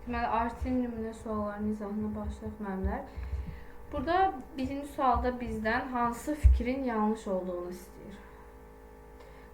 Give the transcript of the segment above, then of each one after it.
Deməli, artin nümunə suallarının izahına başlayaq müəllimlər. Burada birinci sualda bizdən hansı fikrin yanlış olduğunu istəyir.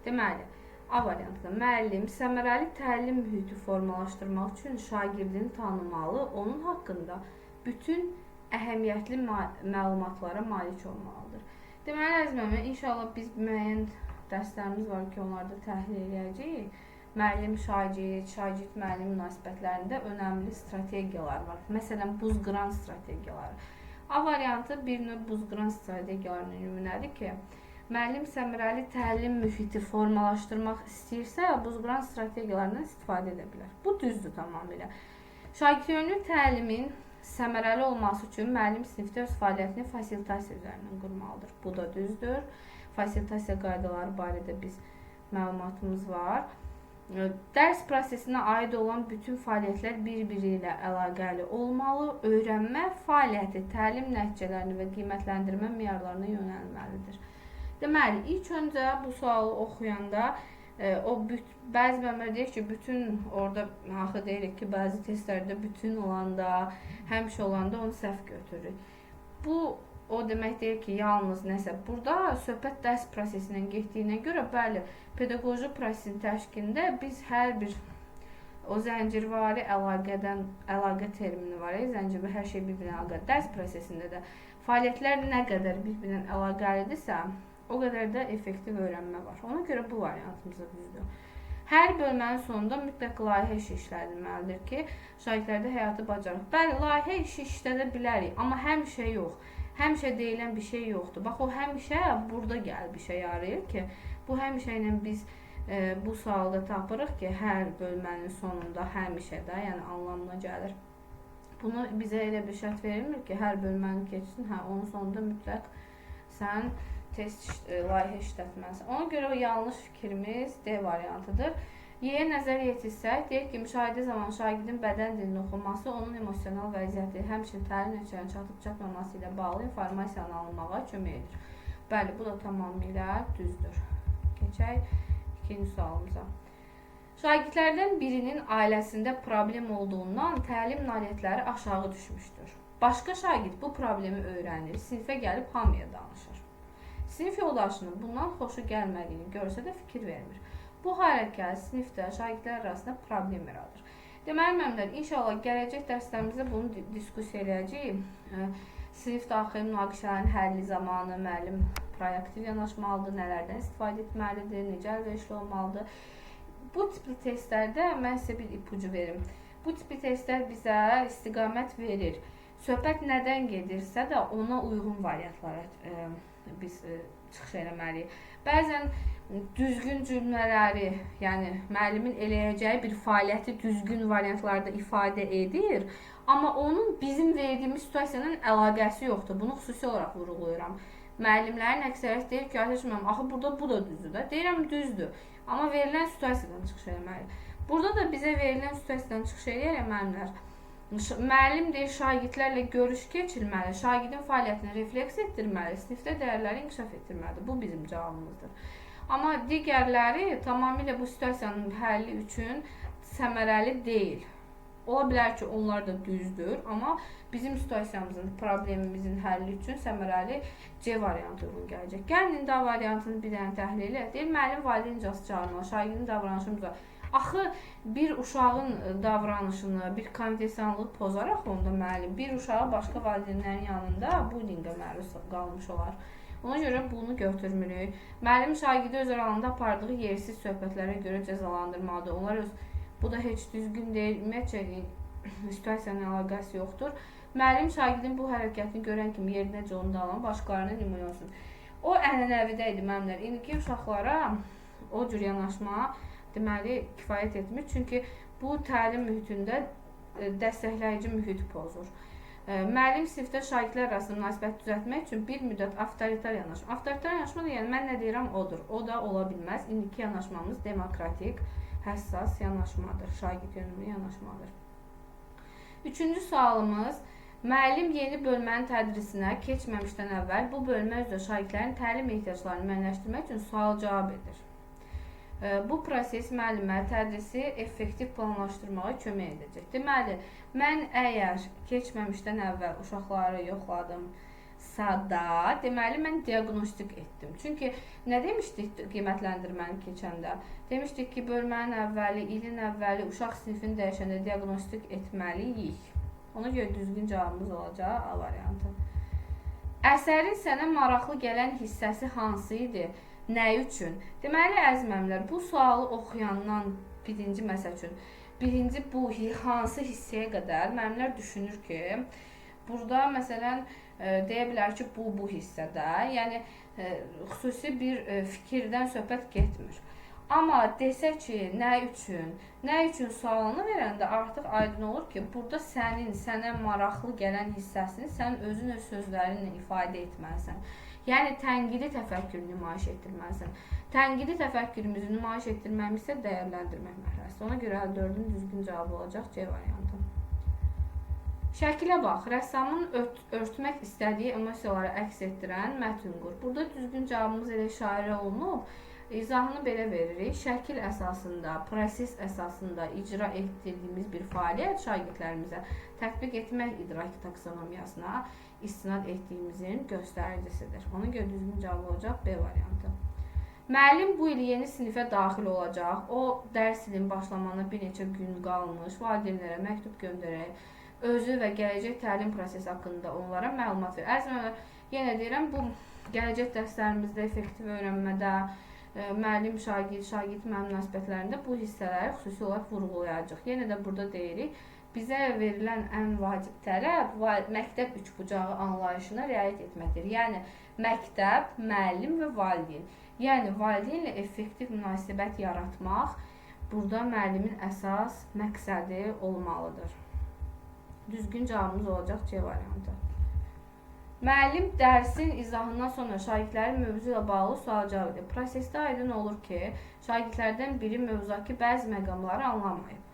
Deməli, A variantında müəllim səmərəli təlim mühiti formalaşdırmaq üçün şagirdini tanımalı, onun haqqında bütün əhəmiyyətli məlumatlara malik olmalıdır. Deməli, əziz müəllimlər, inşallah biz müəyyən dərslərimiz var ki, onlarda təhlil edəcəyik. Müəllim, şagird, müəllim münasibətlərində önəmli strategiyalar var. Məsələn, buz qıran strategiyaları. A variantı bir növ buz qıran strategiyalarının nümunədir ki, müəllim səmərəli təlim mühiti formalaşdırmaq istəyirsə, buz qıran strategiyalarından istifadə edə bilər. Bu düzdür tamamilə. Şagirdönlü təlimin səmərəli olması üçün müəllim sinifdə öz fəaliyyətini fasilitasiya üzərindən qurmalıdır. Bu da düzdür. Fasilitasiya qaydaları barədə biz məlumatımız var. Dərs prosesinə aid olan bütün fəaliyyətlər bir-biri ilə əlaqəli olmalı, öyrənmə fəaliyyəti təlim nəticələrini və qiymətləndirmə meyarlarına yönəlməlidir. Deməli, ilk öncə bu sualı oxuyanda bəzi müəllimlər deyir ki, bütün orada axı deyirik ki, bəzi testlərdə bütün olanda, həmişə olanda onu səhv götürürük. Bu o demək deyir ki, yalnız nəsə. Burada söhbət dərs prosesindən getdiyinə görə, bəli, pedaqoji prosesin təşkilində biz hər bir o zəncirvari əlaqə termini var. Zəncirvari hər şey bir-birinə əlaqəli. Dərs prosesində də fəaliyyətlər nə qədər bir-birinə əlaqəlidirsə, o qədər də effektiv öyrənmə var. Ona görə bu variantımıza düzdür. Hər bölmənin sonunda mütləq layihə işi işlədilməlidir ki, şagirdlərdə həyatı bacarıq. Bəli, layihə işi işlədə bilərik, amma həmişə yox. Həmişə deyilən bir şey yoxdur. Bax, o həmişə burada gəlib işə yarayır ki, bu həmişə ilə biz bu sualda tapırıq ki, hər bölmənin sonunda həmişə də, yəni anlamına gəlir. Bunu bizə elə bir şərt verilmir ki, hər bölməni keçsin, onun sonunda mütləq sən test layihə işlətməlisən. Ona görə o yanlış fikrimiz D variantıdır. Y-yə nəzər yetirsək, deyək ki, müşahidə zamanı şagirdin bədən dilini oxunması onun emosional vəziyyəti, həmçinin təlim nəticələrinin çatıb-çatmaması ilə bağlı informasiyanı alınmağa kömək edir. Bəli, bu da tamamilə düzdür. Keçək ikinci sualımıza. Şagirdlərdən birinin ailəsində problem olduğundan təlim nailiyyətləri aşağı düşmüşdür. Başqa şagird bu problemi öyrənir, sinifə gəlib hamıya danışır. Sinif yoldaşının bundan xoşu gəlmədiyini görsə də fikir vermir. Bu hərəkət sinifdə şagirdlər arasında problem yaradır. Deməli, müəllimlər, inşallah gələcək dərslərimizdə bunu diskussiya edəcəyik. Sinif daxili münaqişələrin həlli zamanı müəllim proaktiv yanaşmalıdır, nələrdən istifadə etməlidir, necə əlverişli olmalıdır. Bu tipli testlərdə mən sizə bir ipucu verim. Bu tipli testlər bizə istiqamət verir. Söhbət nədən gedirsə də ona uyğun variantlara biz çıxış eləməliyik. Bəzən düzgün cümlələri, yəni müəllimin eləyəcəyi bir fəaliyyəti düzgün variantlarda ifadə edir, amma onun bizim verdiyimiz situasiyanın əlaqəsi yoxdur. Bunu xüsusi olaraq vurğulayıram. Müəllimlərin əksəriyyəti deyir ki, Ayşəşməm, axı burada bu da düzdür də. Deyirəm, düzdür. Amma verilən situasiyadan çıxış eləməliyik. Burada da bizə verilən situasiyadan çıxış eləyərək müəllimlər, müəllim deyir, şagirdlərlə görüş keçirməli, şagirdin fəaliyyətini refleks etdirməli, sinifdə dəyərləri inkişaf etdirməlidir. Bu bizim cavabımızdır. Amma digərləri tamamilə bu situasiyanın həlli üçün səmərəli deyil. Ola bilər ki, onlar da düzdür, amma bizim situasiyamızın, problemimizin həlli üçün səmərəli C variantı uyğun gələcək. Gəlin indi A variantını bir dənə təhlil elə. Deyir, müəllim valideyn icazı çağırmalı, şagirdin davranışımıza. Axı bir uşağın davranışını, bir konfessionallığı pozaraq onda müəllim bir uşağı başqa valideynlərin yanında bullyingə məruz qalmış olar. Ona görə bunu götürmürük. Müəllim şagirdi öz aralığında apardığı yersiz söhbətlərə görə cəzalandırmalıdır. Onlar bu da heç düzgün deyil. Ümumiyyətcə situasiyanın əlaqəsi yoxdur. Müəllim şagirdin bu hərəkətini görən kimi yerinə onu da alan başqalarına nümunə olsun. O ənənəvidə idi müəllimlər. İndiki uşaqlara o cür yanaşma deməli kifayət etmir. Çünki bu təlim mühitində dəstəkləyici mühit pozur. Müəllim sinifdə şagirdlər arasında münasibət düzəltmək üçün bir müddət avtoritar yanaşma. Avtoritar yanaşma da yəni mən nə deyirəm odur. O da ola bilməz. İndiki yanaşmamız demokratik, həssas yanaşmadır. Şagird yönümlü yanaşmadır. Üçüncü sualımız. Müəllim yeni bölmənin tədrisinə keçməmişdən əvvəl bu bölmə üzrə şagirdlərin təlim ehtiyaclarını müəyyənləşdirmək üçün sual cavab edir. Bu proses müəllimə tədrisi effektiv planlaşdırmağa kömək edəcək. Deməli, mən əgər keçməmişdən əvvəl uşaqları yoxladımsa da, deməli mən diaqnostik etdim. Çünki nə demişdik qiymətləndirməni keçəndə? Demişdik ki, bölmənin əvvəli, ilin əvvəli uşaq sinifini dəyişəndə diaqnostik etməliyik. Ona görə düzgün cavabımız olacaq A variantı. Əsərin sənə maraqlı gələn hissəsi hansı idi? Nə üçün? Deməli, əziz müəllimlər, bu sualı oxuyandan birinci məsəl üçün, birinci bu hansı hissəyə qədər müəllimlər düşünür ki, burada məsələn deyə bilər ki, bu hissədə, yəni xüsusi bir fikirdən söhbət getmir. Amma desək ki, nə üçün sualını verəndə artıq aydın olur ki, burada sənə maraqlı gələn hissəsini sən özün öz sözlərinlə ifadə etməlisən. Yəni, tənqidi təfəkkür nümayiş etdirməlisən. Tənqidi təfəkkürümüzü nümayiş etdirməmizsə dəyərləndirmək mərhələsi. Ona görə 4-ün düzgün cavabı olacaq C variantı. Şəkilə bax, rəssamın örtmək istədiyi emosiyaları əks etdirən mətn qur. Burada düzgün cavabımız elə işarə olunub. İzahını belə veririk. Şəkil əsasında, proses əsasında icra etdirdiyimiz bir fəaliyyət şagirdlərimizə tətbiq etmək idraki taksonomiyasına istinad etdiyimizin göstəricisidir. Ona görə düzgün cavab olacaq B variantı. Müəllim bu il yeni sinifə daxil olacaq. O, dərs ilin başlamağına bir neçə gün qalmış, valideynlərə məktub göndərək, özü və gələcək təlim prosesi haqqında onlara məlumat verir. Əzmə, yenə deyirəm, bu gələcək dərslərimizdə effektiv öyrənmədə, müəllim, şagird münasibətlərində bu hissələri xüsusi olaraq vurğulayacaq. Yenə də burada deyirik, bizə verilən ən vacib tələb məktəb üçbucağı anlayışına riayət etməkdir. Yəni, məktəb, müəllim və valideyn. Yəni, valideynlə effektiv münasibət yaratmaq burada müəllimin əsas məqsədi olmalıdır. Düzgün cavabımız olacaq C variantı. Müəllim dərsin izahından sonra şagirdlərin mövzu ilə bağlı sual cavab edir. Prosesdə aydın olur ki, şagirdlərdən biri mövzudakı bəzi məqamları anlamayıb.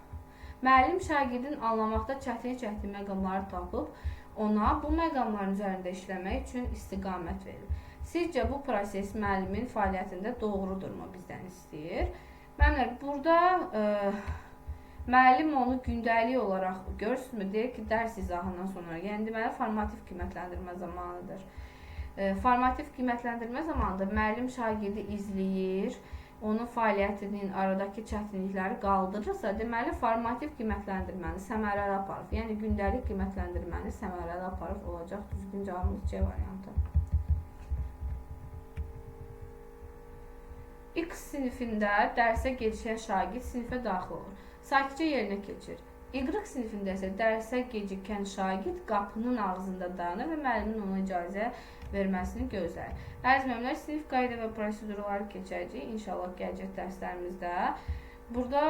Müəllim şagirdin anlamaqda çətinlik çəkdiyi məqamları tapıb, ona bu məqamların üzərində işləmək üçün istiqamət verir. Sizcə bu proses müəllimin fəaliyyətində doğrudurmu bizdən istəyir? Müəllimlər, burada müəllim onu gündəlik olaraq görürsünüzmü? Deyir ki, dərs izahından sonra, yəni deməli formativ qiymətləndirmə zamanıdır. Formativ qiymətləndirmə zamanında müəllim şagirdi izləyir, onun fəaliyyətinin aradakı çətinlikləri qaldırırsa, deməli formativ qiymətləndirməni səmərəli aparıb. Yəni gündəlik qiymətləndirməni səmərəli aparıb olacaq. Düzgün cavabımız C variantı. X sinifində dərsə gecikən şagird sinifə daxil olur. Sakitcə yerinə keçir. Y sinifində isə dərsə gecikən şagird qapının ağzında dayanır və müəllimin ona icazə verməsini gözlər. Əziz müəllimlər, sinif qayda və prosedurları keçəcək inşallah gələcək dərslərimizdə. Burada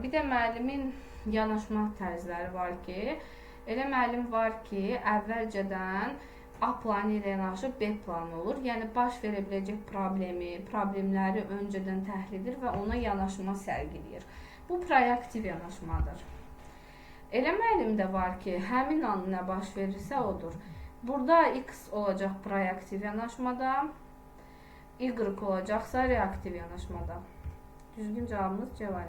bir də müəllimin yanaşma tərzləri var ki, elə müəllim var ki, əvvəlcədən A planı ilə yanaşı B planı olur. Yəni, baş verə biləcək problemləri öncədən təhlil edir və ona yanaşma sərgiləyir. Bu proaktiv yanaşmadır. Elə müəllim də var ki, həmin an nə baş verirsə odur. Burada X olacaq proaktiv yanaşmada, Y olacaqsa reaktiv yanaşmada. Düzgün cavabımız C variantı.